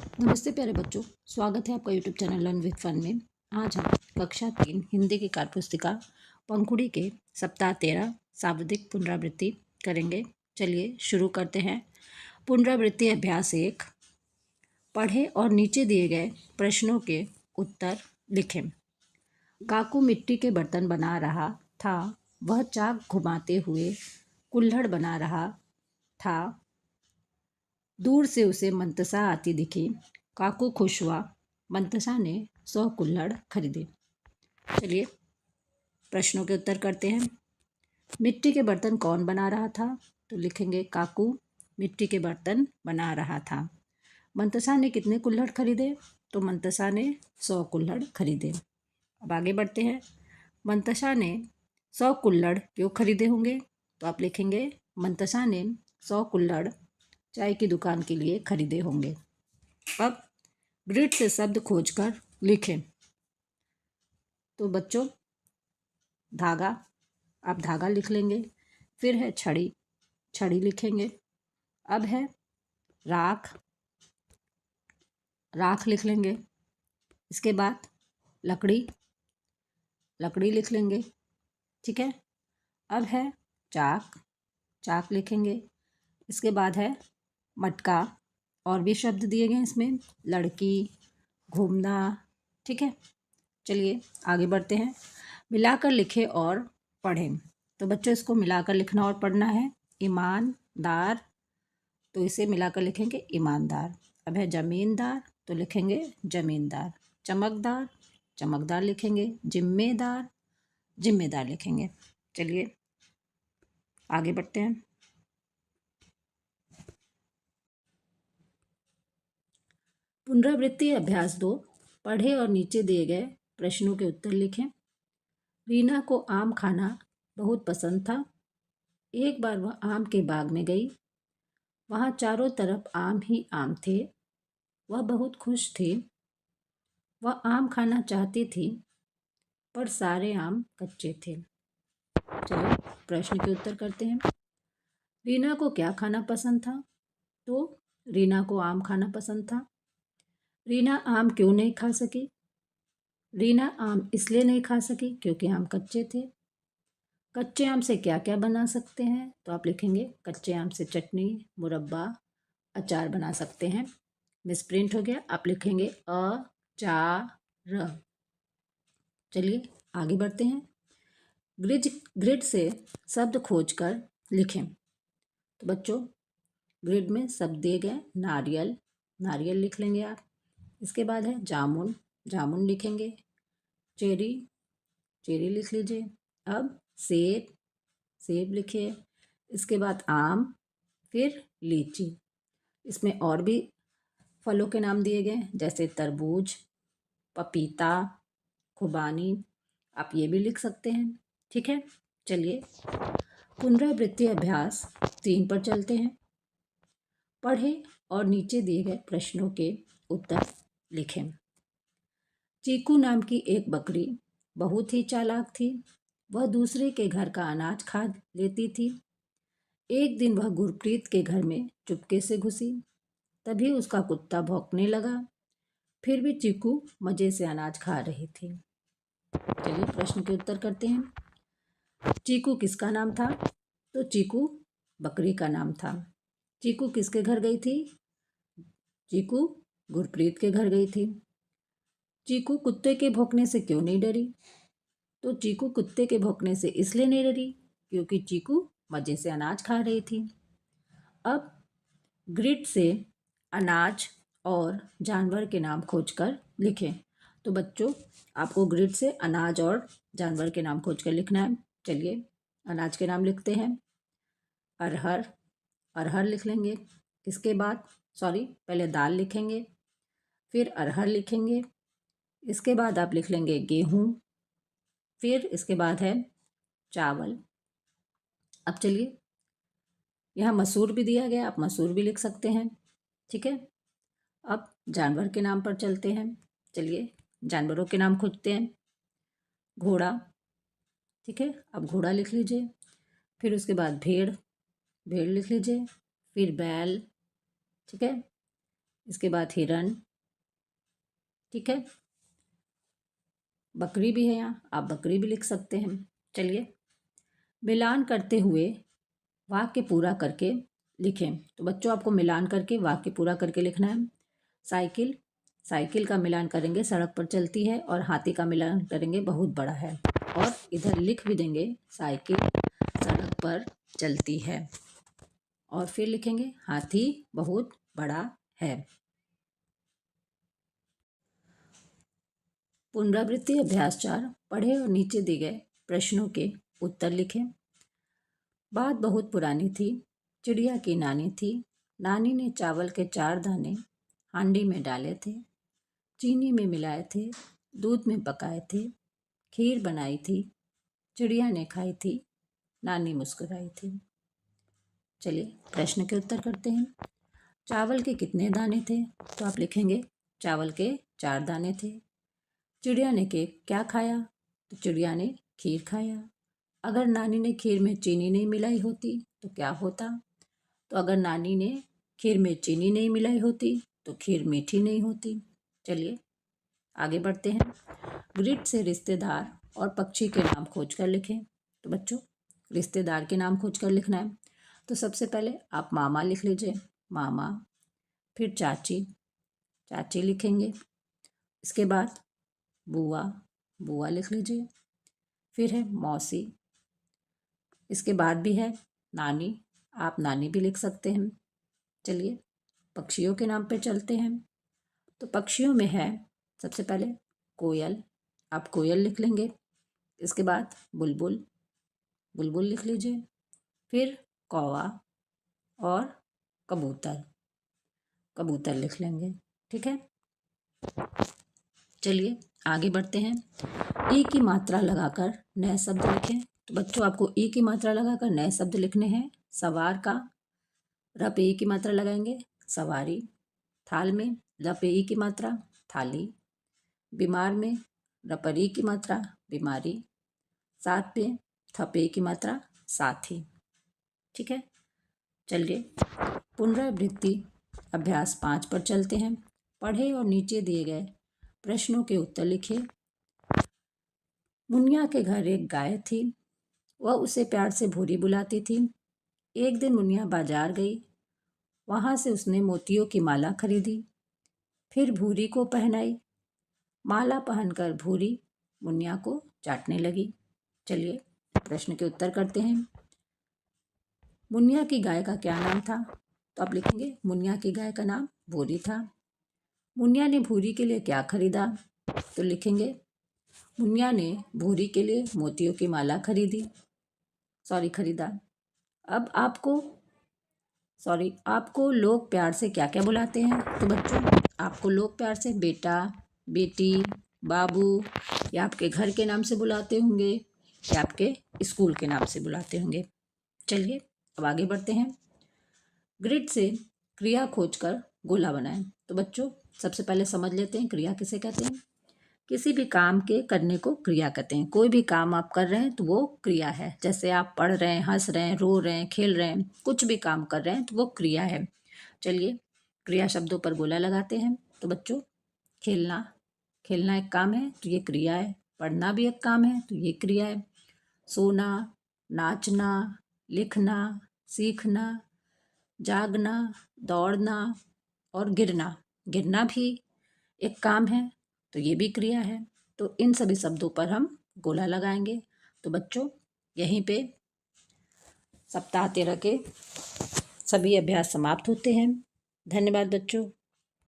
नमस्ते प्यारे बच्चों, स्वागत है आपका YouTube channel learn with fun में। आज हम कक्षा 3 हिंदी की कार्य पुस्तिका पंखुड़ी के सप्ताह 13 शाब्दिक पुनरावृत्ति करेंगे। चलिए शुरू करते हैं। पुनरावृत्ति अभ्यास 1। पढ़े और नीचे दिए गए प्रश्नों के उत्तर लिखें। काकू मिट्टी के बर्तन बना रहा था। वह चाक घुमाते हुए कुल्हड़ बना रहा था। दूर से उसे मंतसा आती दिखी। काकू खुश हुआ। मंतसा ने 100 कुल्हड़ खरीदे। चलिए प्रश्नों के उत्तर करते हैं। मिट्टी के बर्तन कौन बना रहा था? तो लिखेंगे काकू मिट्टी के बर्तन बना रहा था। मंतसा ने कितने कुल्हड़ खरीदे? तो मंतसा ने 100 कुल्हड़ खरीदे। अब आगे बढ़ते हैं। मंतसा ने 100 कुल्हड़ क्यों खरीदे होंगे? तो आप लिखेंगे मंतसा ने 100 कुल्हड़ चाय की दुकान के लिए खरीदे होंगे। अब ग्रिड से शब्द खोजकर लिखें। तो बच्चों धागा, आप धागा लिख लेंगे। फिर है छड़ी, छड़ी लिखेंगे। अब है राख, राख लिख लेंगे। इसके बाद लकड़ी, लकड़ी लिख लेंगे। ठीक है। अब है चाक, चाक लिखेंगे। इसके बाद है मटका, और भी शब्द दिए गए इसमें, लड़की, घूमना। ठीक है। चलिए आगे बढ़ते हैं। मिलाकर लिखें और पढ़ें। तो बच्चों इसको मिलाकर लिखना और पढ़ना है। ईमानदार, तो इसे मिलाकर लिखेंगे ईमानदार। अब है जमींदार, तो लिखेंगे जमींदार। चमकदार, चमकदार लिखेंगे। जिम्मेदार, जिम्मेदार लिखेंगे। चलिए आगे बढ़ते हैं। पुनरावृत्ति अभ्यास 2। पढ़े और नीचे दिए गए प्रश्नों के उत्तर लिखें। रीना को आम खाना बहुत पसंद था। एक बार वह आम के बाग में गई। वहाँ चारों तरफ आम ही आम थे। वह बहुत खुश थी। वह आम खाना चाहती थी, पर सारे आम कच्चे थे। चलो प्रश्न के उत्तर करते हैं। रीना को क्या खाना पसंद था? तो रीना को आम खाना पसंद था। रीना आम क्यों नहीं खा सकी? रीना आम इसलिए नहीं खा सकी क्योंकि आम कच्चे थे। कच्चे आम से क्या क्या बना सकते हैं? तो आप लिखेंगे कच्चे आम से चटनी, मुरब्बा, अचार बना सकते हैं। मिसप्रिंट हो गया, आप लिखेंगे अचार। चलिए आगे बढ़ते हैं। ग्रिड से शब्द खोजकर लिखें। तो बच्चों ग्रिड में शब्द दिए गए। नारियल, नारियल लिख लेंगे आप। इसके बाद है जामुन, जामुन लिखेंगे। चेरी, चेरी लिख लीजिए। अब सेब, सेब लिखिए। इसके बाद आम, फिर लीची। इसमें और भी फलों के नाम दिए गए जैसे तरबूज, पपीता, खुबानी, आप ये भी लिख सकते हैं। ठीक है। चलिए पुनरावृत्ति अभ्यास 3 पर चलते हैं। पढ़ें और नीचे दिए गए प्रश्नों के उत्तर लिखें। चीकू नाम की एक बकरी बहुत ही चालाक थी। वह दूसरे के घर का अनाज खा लेती थी। एक दिन वह गुरप्रीत के घर में चुपके से घुसी। तभी उसका कुत्ता भौंकने लगा। फिर भी चीकू मज़े से अनाज खा रही थी। चलिए प्रश्न के उत्तर करते हैं। चीकू किसका नाम था? तो चीकू बकरी का नाम था। चीकू किसके घर गई थी? चीकू गुरप्रीत के घर गई थी। चीकू कुत्ते के भौंकने से क्यों नहीं डरी? तो चीकू कुत्ते के भौंकने से इसलिए नहीं डरी क्योंकि चीकू मज़े से अनाज खा रही थी। अब ग्रिड से अनाज और जानवर के नाम खोजकर लिखें। तो बच्चों आपको ग्रिड से अनाज और जानवर के नाम खोजकर लिखना है। चलिए अनाज के नाम लिखते हैं। अरहर, अरहर लिख लेंगे। इसके बाद पहले दाल लिखेंगे, फिर अरहर लिखेंगे। इसके बाद आप लिख लेंगे गेहूँ, फिर इसके बाद है चावल। अब चलिए यहाँ मसूर भी दिया गया, आप मसूर भी लिख सकते हैं। ठीक है। अब जानवर के नाम पर चलते हैं। चलिए जानवरों के नाम खोजते हैं। घोड़ा, ठीक है, अब घोड़ा लिख लीजिए। फिर उसके बाद भेड़, भेड़ लिख लीजिए। फिर बैल, ठीक है। इसके बाद हिरन, ठीक है। बकरी भी है यहाँ, आप बकरी भी लिख सकते हैं। चलिए, मिलान करते हुए वाक्य पूरा करके लिखें। तो बच्चों आपको मिलान करके वाक्य पूरा करके लिखना है। साइकिल, साइकिल का मिलान करेंगे सड़क पर चलती है, और हाथी का मिलान करेंगे बहुत बड़ा है। और इधर लिख भी देंगे साइकिल सड़क पर चलती है, और फिर लिखेंगे हाथी बहुत बड़ा है। पुनरावृत्ति अभ्यास 4, पढ़े और नीचे दिए गए प्रश्नों के उत्तर लिखें। बात बहुत पुरानी थी, चिड़िया की नानी थी। नानी ने चावल के 4 दाने हांडी में डाले थे, चीनी में मिलाए थे, दूध में पकाए थे, खीर बनाई थी, चिड़िया ने खाई थी, नानी मुस्कुराई थी। चलिए प्रश्न के उत्तर करते हैं। चावल के कितने दाने थे? तो आप लिखेंगे चावल के 4 दाने थे। चिड़िया ने क्या खाया? तो चिड़िया ने खीर खाया। अगर नानी ने खीर में चीनी नहीं मिलाई होती तो क्या होता? तो अगर नानी ने खीर में चीनी नहीं मिलाई होती तो खीर मीठी नहीं होती। चलिए आगे बढ़ते हैं। ग्रिड से रिश्तेदार और पक्षी के नाम खोजकर लिखें। तो बच्चों रिश्तेदार के नाम खोजकर लिखना है। तो सबसे पहले आप मामा लिख लीजिए, मामा। फिर चाची, चाची लिखेंगे। इसके बाद बुआ, बुआ लिख लीजिए। फिर है मौसी। इसके बाद भी है नानी, आप नानी भी लिख सकते हैं। चलिए पक्षियों के नाम पे चलते हैं। तो पक्षियों में है सबसे पहले कोयल, आप कोयल लिख लेंगे। इसके बाद बुलबुल, बुलबुल लिख लीजिए। फिर कौवा और कबूतर, कबूतर लिख लेंगे। ठीक है, चलिए आगे बढ़ते हैं। ई की मात्रा लगाकर नए शब्द लिखें। तो बच्चों आपको ई की मात्रा लगाकर नए शब्द लिखने हैं। सवार का र पे ई की मात्रा लगाएंगे, सवारी। थाल में र पे ई की मात्रा, थाली। बीमार में र पर ई की मात्रा, बीमारी। साथ पे थ पे ई की मात्रा, साथी। ठीक है, चलिए पुनरावृत्ति अभ्यास 5 पर चलते हैं। पढ़े और नीचे दिए गए प्रश्नों के उत्तर लिखिए। मुनिया के घर एक गाय थी, वह उसे प्यार से भूरी बुलाती थी। एक दिन मुनिया बाजार गई, वहां से उसने मोतियों की माला खरीदी, फिर भूरी को पहनाई। माला पहनकर भूरी मुनिया को चाटने लगी। चलिए प्रश्न के उत्तर करते हैं। मुनिया की गाय का क्या नाम था? तो आप लिखेंगे मुनिया की गाय का नाम भूरी था। मुनिया ने भूरी के लिए क्या खरीदा? तो लिखेंगे मुनिया ने भूरी के लिए मोतियों की माला खरीदा। अब आपको लोग प्यार से क्या क्या बुलाते हैं? तो बच्चों आपको लोग प्यार से बेटा, बेटी, बाबू, या आपके घर के नाम से बुलाते होंगे, या आपके स्कूल के नाम से बुलाते होंगे। चलिए अब आगे बढ़ते हैं। ग्रिड से क्रिया खोजकर गोला बनाएं। तो बच्चों सबसे पहले समझ लेते हैं क्रिया किसे कहते हैं। किसी भी काम के करने को क्रिया कहते हैं। कोई भी काम आप कर रहे हैं तो वो क्रिया है। जैसे आप पढ़ रहे हैं, हंस रहे हैं, रो रहे हैं, खेल रहे हैं, कुछ भी काम कर रहे हैं तो वो क्रिया है। चलिए क्रिया शब्दों पर गोला लगाते हैं। तो बच्चों खेलना, खेलना एक काम है तो ये क्रिया है। पढ़ना भी एक काम है तो ये क्रिया है। सोना, नाचना, लिखना, सीखना, जागना, दौड़ना और गिरना, गिरना भी एक काम है तो ये भी क्रिया है। तो इन सभी शब्दों पर हम गोला लगाएंगे। तो बच्चों यहीं पे सप्ताह 13 के सभी अभ्यास समाप्त होते हैं। धन्यवाद बच्चों।